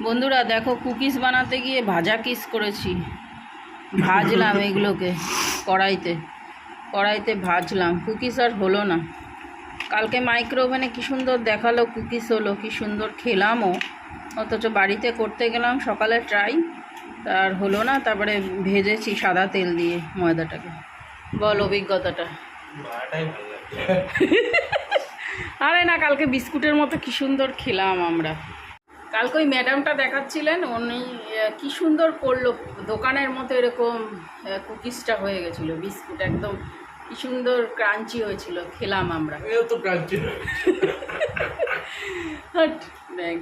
বন্ধুরা দেখো, কুকিজ বানাতে গিয়ে ভাজা কিস করেছি। ভাজলাম এগুলোকে কড়াইতে কড়াইতে ভাজলাম, কুকিজ আর হলো না। কালকে মাইক্রো ওভেনে কী সুন্দর দেখালো, কুকিজ হলো, কী সুন্দর খেলামও। অথচ বাড়িতে করতে গেলাম সকালে ট্রাই, তার হলো না। তারপরে ভেজেছি সাদা তেল দিয়ে ময়দাটাকে। বল অভিজ্ঞতাটা। আরে না, কালকে বিস্কুটের মতো কী সুন্দর খেলাম আমরা। কালকে ওই ম্যাডামটা দেখাচ্ছিলেন, উনি কী সুন্দর করলো, দোকানের মতো এরকম কুকিজটা হয়ে গেছিলো, বিস্কুট একদম কী সুন্দর ক্রাঞ্চি হয়েছিল, খেলাম আমরা। তো ক্রাঞ্চি দেখ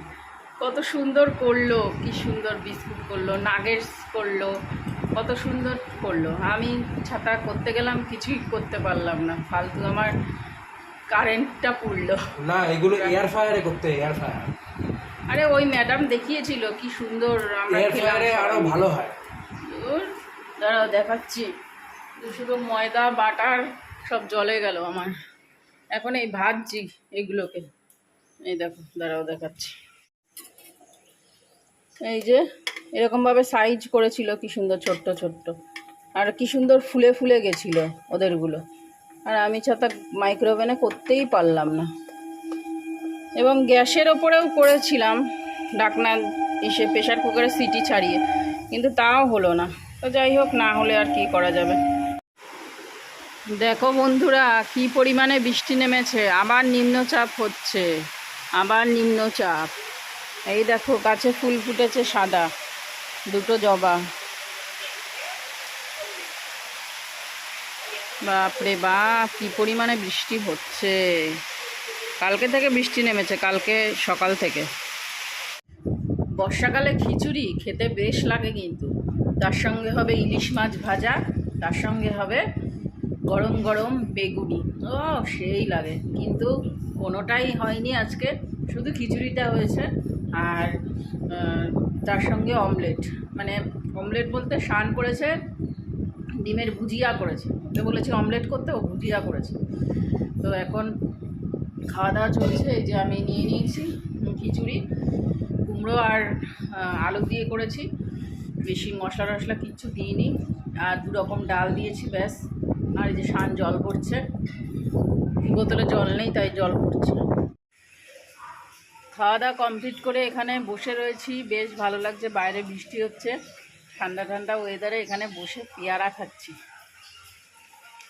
কত সুন্দর করলো, কী সুন্দর বিস্কুট করলো, নাগেটস করলো, কত সুন্দর করলো। আমি ছাতা করতে গেলাম, কিছুই করতে পারলাম না, ফালতু আমার কারেন্টটা পুড়লো। না, এগুলো এয়ার ফায়ারে করতে, এয়ার ফায়ার। আরে ওই ম্যাডাম দেখিয়েছিল কি সুন্দর, আমরা এয়ার ফায়ারে আরো ভালো হয়। দাঁড়াও দেখাচ্ছি। শুধু ময়দা বাটার সব জলে গেল আমার। এখন এই ভাজছি এগুলোকে, এই দেখো, দাঁড়াও দেখাচ্ছি। এই যে এরকমভাবে সাইজ করেছিল, কি সুন্দর ছোট্ট ছোট্ট, আর কি সুন্দর ফুলে ফুলে গেছিল ওদেরগুলো। আর আমি ছাতা মাইক্রোওভেনে করতেই পারলাম না। এবং গ্যাসের ওপরেও করেছিলাম, ঢাকনা এসে প্রেশার কুকারে সিটি ছাড়িয়ে, কিন্তু তাও হলো না। তো যাই হোক, না হলে আর কি করা যাবে। দেখো বন্ধুরা, কি পরিমাণে বৃষ্টি নেমেছে, আবার নিম্নচাপ হচ্ছে, আবার নিম্নচাপ। এই দেখো গাছে ফুল ফুটেছে সাদা, দুটো জবা। বাপরে বাপ, কি পরিমাণে বৃষ্টি হচ্ছে। কালকে থেকে বৃষ্টি নেমেছে, কালকে সকাল থেকে। বর্ষাকালে খিচুড়ি খেতে বেশ লাগে, কিন্তু তার সঙ্গে হবে ইলিশ মাছ ভাজা, তার সঙ্গে হবে গরম গরম বেগুনি। ও সেই লাগে, কিন্তু কোনোটাই হয়নি আজকে, শুধু খিচুড়িটা হয়েছে। আর তার সঙ্গে অমলেট, মানে অমলেট বলতে শান করেছে ডিমের ভুজিয়া করেছে। ওকে বলেছি অমলেট করতে, ও ভুজিয়া করেছে। তো এখন খাওয়া দাওয়া চলছে। এই যে আমি নিয়ে নিয়েছি খিচুড়ি, কুমড়ো আর আলু দিয়ে করেছি, বেশি মশলা টশলা কিচ্ছু দিইনি। আর 2 রকম ডাল দিয়েছি, ব্যাস। আর এই যে শান জল পড়ছে, বোতলে জল নেই তাই জল পড়ছে। খাওয়া দাওয়া কমপ্লিট করে এখানে বসে রয়েছি, বেশ ভালো লাগছে, বাইরে বৃষ্টি হচ্ছে, ঠান্ডা ঠান্ডা ওয়েদারে এখানে বসে পেয়ারা খাচ্ছি।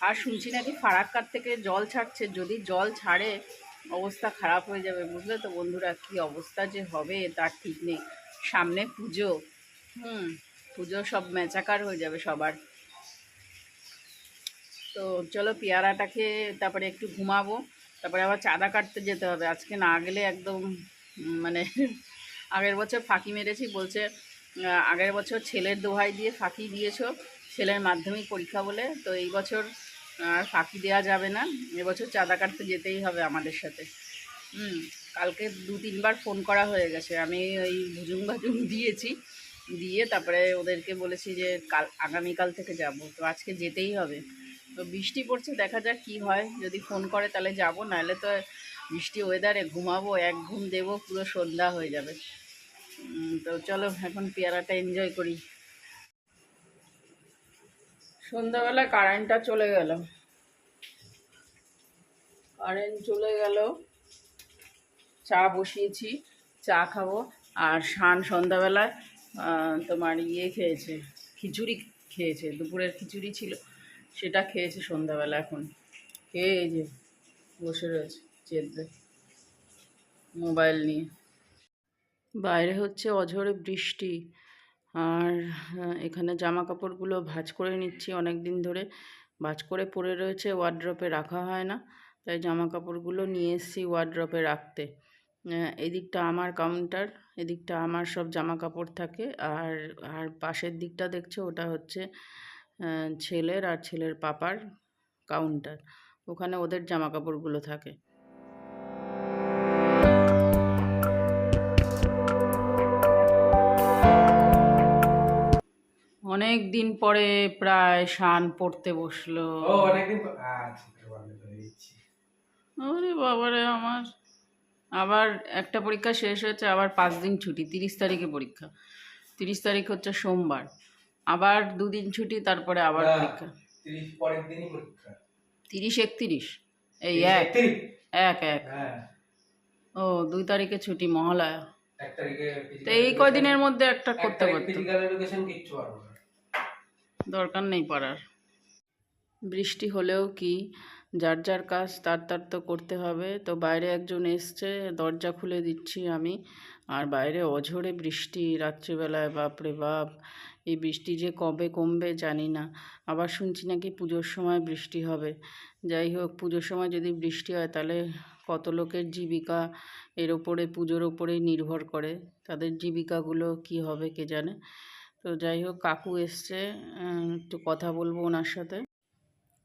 আর শুনছি নাকি ফারাক্কার থেকে জল ছাড়ছে, যদি জল ছাড়ে অবস্থা খারাপ হয়ে যাবে, বুঝলে তো বন্ধুরা, কী অবস্থা যে হবে তার ঠিক নেই। সামনে পুজো, পুজো, সব মেচাকার হয়ে যাবে সবার। তো চলো পেয়ারাটাকে, তারপরে একটু ঘুমাবো, তারপরে আবার চাঁদা কাটতে যেতে হবে। আজকে না গেলে একদম মানে আগের বছর ফাঁকি মেরেছি, বলছে আগের বছর ছেলের দোহাই দিয়ে ফাঁকি দিয়েছো ছেলের মাধ্যমিক পরীক্ষা বলে, তো এই বছর আর ফাঁকি দেওয়া যাবে না, এবছর চাঁদা কাটতে যেতেই হবে আমাদের সাথে। কালকে 2-3 বার ফোন করা হয়ে গেছে, আমি ওই ভুজুং ভাজুং দিয়েছি, দিয়ে তারপরে ওদেরকে বলেছি যে আগামীকাল থেকে যাব, তো আজকে যেতেই হবে। তো বৃষ্টি পড়ছে, দেখা যাক কি হয়, যদি ফোন করে তাহলে যাব, নাহলে তো বৃষ্টি ওয়েদারে ঘুমাবো, এক ঘুম দেবো, পুরো সন্ধ্যা হয়ে যাবে। তো চলো এখন পেয়ারাটা এনজয় করি। সন্ধ্যাবেলা কারেন্টটা চলে গেল, কারেন্ট চলে গেল। চা বসিয়েছি, চা খাবো। আর শান সন্ধ্যাবেলায় তোমার খেয়েছে, খিচুড়ি খেয়েছে, দুপুরের খিচুড়ি ছিল, সেটা খেয়েছে সন্ধ্যাবেলা। এখন খেয়ে এই যে বসে রয়েছে চেদ্দে মোবাইল নিয়ে। বাইরে হচ্ছে অঝোরে বৃষ্টি, আর এখানে জামা কাপড়গুলো ভাঁজ করে নিচ্ছি, অনেক দিন ধরে ভাঁজ করে পড়ে রয়েছে, ওয়ার্ড্রপে রাখা হয় না, তাই জামা কাপড়গুলো নিয়ে এসেছি ওয়ার্ড্রপে রাখতে। এদিকটা আমার কাউন্টার, এদিকটা আমার সব জামা কাপড় থাকে, আর আর পাশের দিকটা দেখছো, ওটা হচ্ছে ছেলের আর ছেলের পাপার কাউন্টার, ওখানে ওদের জামা কাপড়গুলো থাকে। অনেক দিন পরে প্রায় শান পড়তে বসলো। অনেকদিন। ওরে বাবারে আমার, আবার একটা পরীক্ষা শেষ হয়েছে, আবার 5 দিন ছুটি, 30 তারিখে পরীক্ষা। 30 তারিখ হচ্ছে সোমবার, আবার 2 দিন ছুটি, তারপরে আবার পরীক্ষা। 30 পরের দিনই পরীক্ষা। 30, 31 এই 31? এক এক হ্যাঁ, ও 2 তারিখে ছুটি, মহালয়া। 1 তারিখে তো এই কয়দিনের মধ্যে একটা করতে পারতো, ফিজিক্যাল এডুকেশন কিচ্ছু পারবো না। দরকার নেই পড়ার। বৃষ্টি হলেও কি, যার যার কাজ তার তার তো করতে হবে। তো বাইরে একজন এসছে, দরজা খুলে দিচ্ছি আমি, আর বাইরে অঝোরে বৃষ্টি রাত্রিবেলায়, বাপরে বাপ। এই বৃষ্টি যে কবে কমবে জানি না। আবার শুনছি নাকি পুজোর সময় বৃষ্টি হবে। যাই হোক, পুজোর সময় যদি বৃষ্টি হয় তাহলে কত লোকের জীবিকা এর ওপরে, পুজোর ওপরেই নির্ভর করে। তাদের জীবিকাগুলো কি হবে কে জানে। তো যাই হোক, কাকু এসছে, একটু কথা বলবো ওনার সাথে।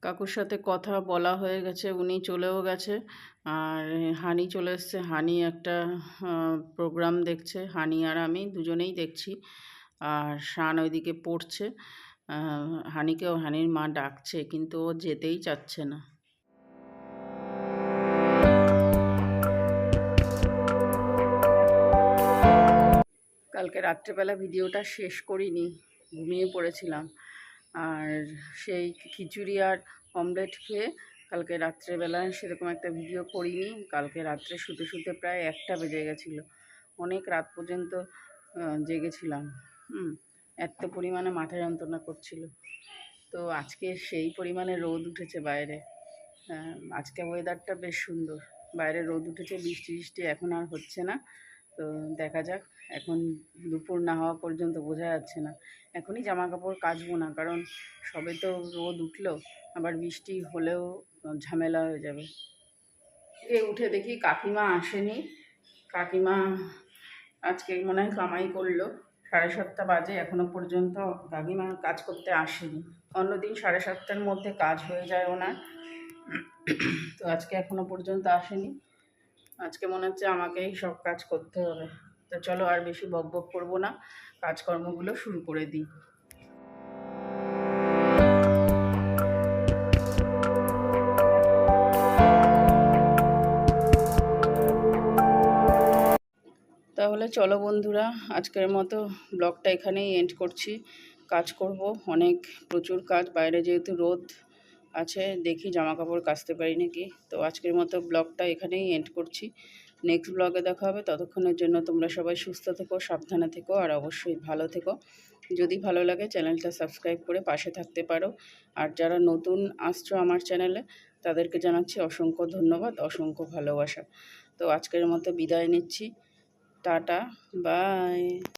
কাকুর সাথে কথা বলা হয়ে গেছে, উনি চলেও গেছে। আর হানি চলে এসছে, হানি একটা প্রোগ্রাম দেখছে, হানি আর আমি দুজনেই দেখছি। আর শান ওইদিকে পড়ছে। হানিকেও হানির মা ডাকছে, কিন্তু ও যেতেই চাচ্ছে না। কালকে রাত্রেবেলা ভিডিওটা শেষ করিনি, ঘুমিয়ে পড়েছিলাম। আর সেই খিচুড়ি আর অমলেট খেয়ে কালকে রাত্রেবেলায় সেরকম একটা ভিডিও করিনি। কালকে রাত্রে শুতে শুতে প্রায় 1টা বেজে গেছিলো, অনেক রাত পর্যন্ত জেগেছিলাম। এত পরিমাণে মাথা যন্ত্রণা করছিল। তো আজকে সেই পরিমাণে রোদ উঠেছে বাইরে। আজকে ওয়েদারটা বেশ সুন্দর, বাইরে রোদ উঠেছে, বৃষ্টি বৃষ্টি এখন আর হচ্ছে না। তো দেখা যাক, এখন দুপুর না হওয়া পর্যন্ত বোঝা যাচ্ছে না। এখনই জামা কাপড় কাচবো না, কারণ সবে তো রোদ উঠলো, আবার বৃষ্টি হলেও ঝামেলা হয়ে যাবে। উঠে দেখি কাকিমা আসেনি। কাকিমা আজকে মনে হয় কামাই করলো। 7:30 বাজে, এখনো পর্যন্ত কাকিমা কাজ করতে আসেনি। অন্যদিন 7:30টার মধ্যে কাজ হয়ে যায় ওনার, তো আজকে এখনো পর্যন্ত আসেনি। আজকে মনে হচ্ছে আমাকেই সব কাজ করতে হবে। তো চলো, আর বেশি বকবক করবো না, কাজকর্মগুলো শুরু করে দিই। তাহলে চলো বন্ধুরা, আজকের মতো ব্লগটা এখানেই এন্ড করছি। কাজ করব, প্রচুর কাজ বাইরে, যেহেতু রোদ আছে, দেখি জামা কাপড় কাচতে পারি নাকি। তো আজকের মতো ব্লগটা এখানেই এন্ড করছি। নেক্সট ব্লগে দেখা হবে। ততক্ষণের জন্য তোমরা সবাই সুস্থ থেকো, সাবধানে থেকো, আর অবশ্যই ভালো থেকো। যদি ভালো লাগে চ্যানেলটা সাবস্ক্রাইব করে পাশে থাকতে পারো। আর যারা নতুন আসছো আমার চ্যানেলে, তাদেরকে জানাচ্ছি অসংখ্য ধন্যবাদ, অসংখ্য ভালোবাসা। তো আজকের মতো বিদায় নিচ্ছি। Tata, by.